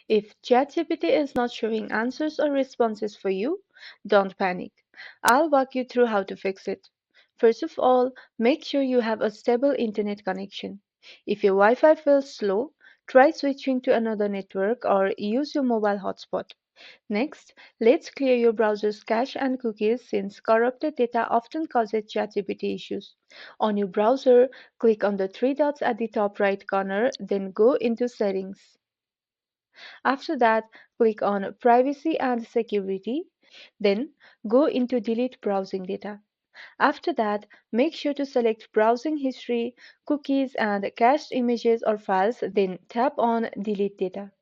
If ChatGPT is not showing answers or responses for you, don't panic. I'll walk you through how to fix it. First of all, make sure you have a stable internet connection. If your Wi Fi feels slow, try switching to another network or use your mobile hotspot. Next, let's clear your browser's cache and cookies since corrupted data often causes ChatGPT issues. On your browser, click on the three dots at the top right corner, then go into Settings. After that, click on Privacy and Security, then go into Delete Browsing Data. After that, make sure to select Browsing History, Cookies, and Cached Images or Files, then tap on Delete Data.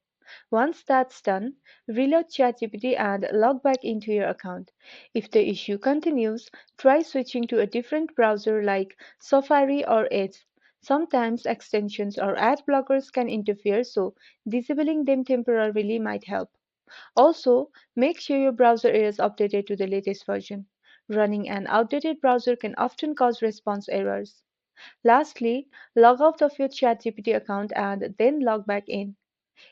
Once that's done, reload ChatGPT and log back into your account. If the issue continues, try switching to a different browser like Safari or Edge. Sometimes extensions or ad blockers can interfere, so disabling them temporarily might help. Also, make sure your browser is updated to the latest version. Running an outdated browser can often cause response errors. Lastly, log out of your ChatGPT account and then log back in.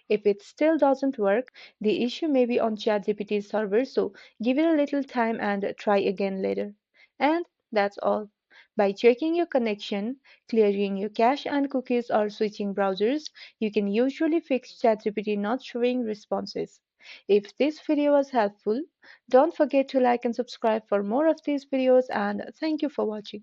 If it still doesn't work, the issue may be on ChatGPT's server, so give it a little time and try again later. And that's all. By checking your connection, clearing your cache and cookies, or switching browsers, you can usually fix ChatGPT not showing responses. If this video was helpful, don't forget to like and subscribe for more of these videos, and thank you for watching.